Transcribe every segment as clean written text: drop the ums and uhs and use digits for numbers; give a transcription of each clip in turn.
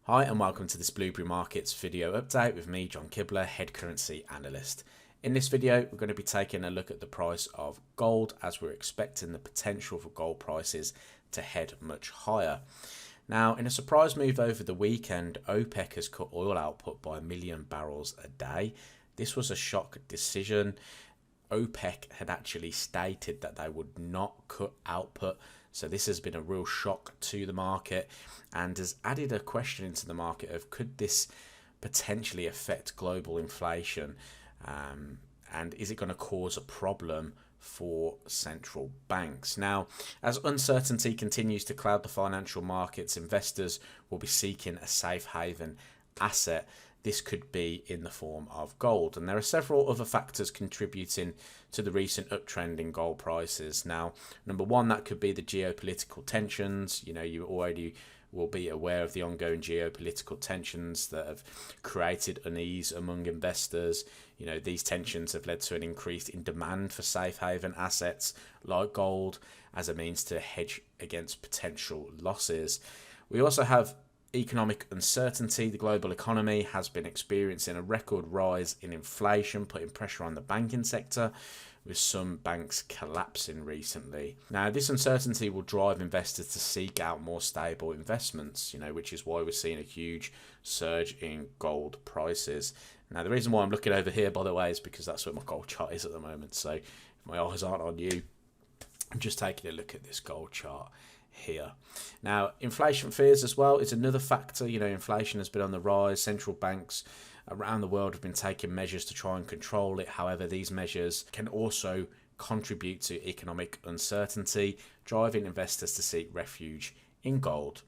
Hi and welcome to this Blueberry Markets video update with me, John Kibler, Head Currency Analyst. In this video, we're going to be taking a look at the price of gold as we're expecting the potential for gold prices to head much higher. Now, in a surprise move over the weekend, OPEC has cut oil output by 1 million barrels a day. This was a shock decision. OPEC had actually stated that they would not cut output. So this has been a real shock to the market and has added a question into the market of could this potentially affect global inflation, and is it going to cause a problem for central banks? Now, as uncertainty continues to cloud the financial markets, investors will be seeking a safe haven asset. This could be in the form of gold. And there are several other factors contributing to the recent uptrend in gold prices. Now, number one, that could be the geopolitical tensions. You already will be aware of the ongoing geopolitical tensions that have created unease among investors. These tensions have led to an increase in demand for safe haven assets like gold as a means to hedge against potential losses. We also have economic uncertainty. The global economy has been experiencing a record rise in inflation, putting pressure on the banking sector, with some banks collapsing recently. Now, this uncertainty will drive investors to seek out more stable investments, which is why we're seeing a huge surge in gold prices. Now, the reason why I'm looking over here, by the way, is because that's where my gold chart is at the moment. So if my eyes aren't on you, I'm just taking a look at this gold chart here. Now, inflation fears as well is another factor. Inflation has been on the rise. Central banks around the world have been taking measures to try and control it. However, these measures can also contribute to economic uncertainty, driving investors to seek refuge in gold.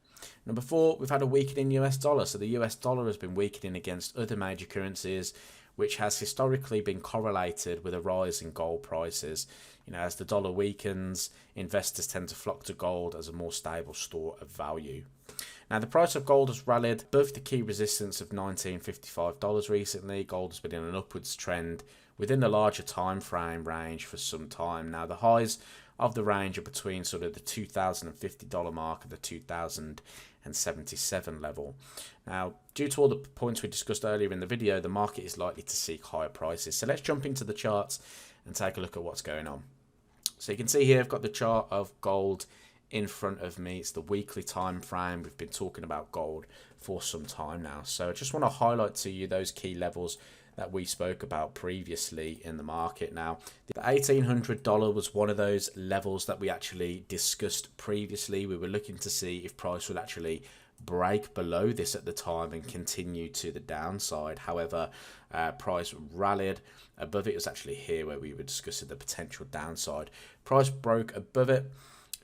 Number four, we've had a weakening US dollar. So the US dollar has been weakening against other major currencies, which has historically been correlated with a rise in gold prices. As the dollar weakens, investors tend to flock to gold as a more stable store of value. Now, the price of gold has rallied above the key resistance of $1955 recently. Gold has been in an upwards trend within the larger time frame range for some time. Now, the highs of the range are between sort of the $2,050 mark and the $2,077 level. Now, due to all the points we discussed earlier in the video, the market is likely to seek higher prices. So let's jump into the charts and take a look at what's going on. So you can see here I've got the chart of gold in front of me. It's the weekly time frame. We've been talking about gold for some time now. So I just want to highlight to you those key levels that we spoke about previously in the market. Now, the $1,800 was one of those levels that we actually discussed previously. We were looking to see if price would actually break below this at the time and continue to the downside. However, price rallied above it. It was actually here where we were discussing the potential downside. Price broke above it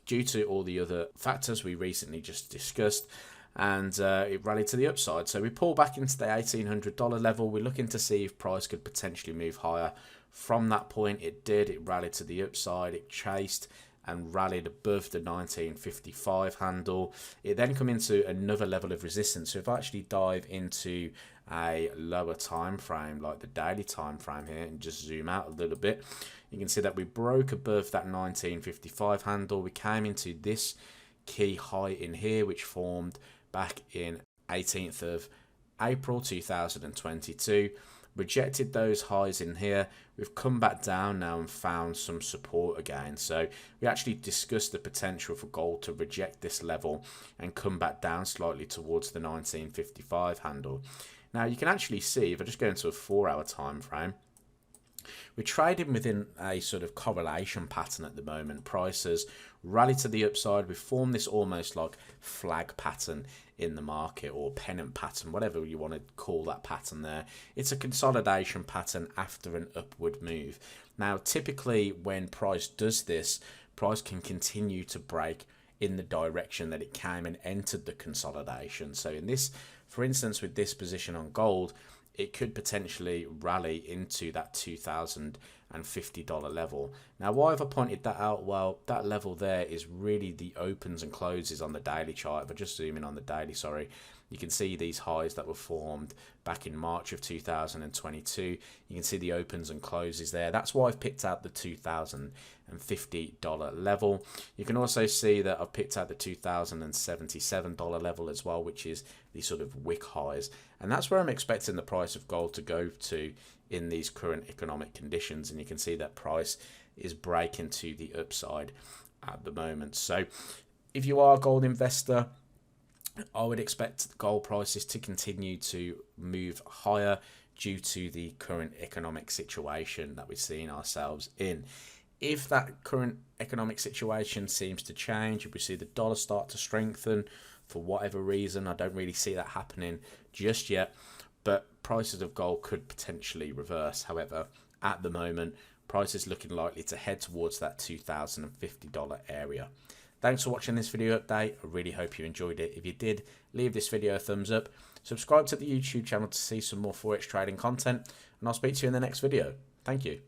due to all the other factors we recently just discussed, and it rallied to the upside. So we pull back into the $1,800 level. We're looking to see if price could potentially move higher. From that point, it did. It rallied to the upside. It chased and rallied above the 1955 handle. It then come into another level of resistance. So if I actually dive into a lower time frame, like the daily time frame here, and just zoom out a little bit, you can see that we broke above that 1955 handle. We came into this key high in here, which formed back in 18th of April 2022. Rejected those highs in here. We've come back down now and found some support again. So we actually discussed the potential for gold to reject this level and come back down slightly towards the 1955 handle. Now you can actually see, if I just go into a 4-hour time frame, we're trading within a sort of correlation pattern at the moment. Prices rally to the upside. We form this almost like flag pattern in the market, or pennant pattern, whatever you want to call that pattern there. It's a consolidation pattern after an upward move. Now, typically when price does this, price can continue to break in the direction that it came and entered the consolidation. So in this, for instance, with this position on gold, it could potentially rally into that $2,050 level. Now, why have I pointed that out? Well, that level there is really the opens and closes on the daily chart. If I just zoom in on the daily, sorry, You can see these highs that were formed back in March of 2022. You can see the opens and closes there. That's why I've picked out the $2,050 level. You can also see that I've picked out the $2,077 level as well, which is the sort of wick highs. And that's where I'm expecting the price of gold to go to in these current economic conditions. And you can see that price is breaking to the upside at the moment. So if you are a gold investor, I would expect gold prices to continue to move higher due to the current economic situation that we're seeing ourselves in. If that current economic situation seems to change, if we see the dollar start to strengthen for whatever reason, I don't really see that happening just yet, but prices of gold could potentially reverse. However, at the moment, prices looking likely to head towards that $2,050 area. Thanks for watching this video update. I really hope you enjoyed it. If you did, leave this video a thumbs up. Subscribe to the YouTube channel to see some more Forex trading content. And I'll speak to you in the next video. Thank you.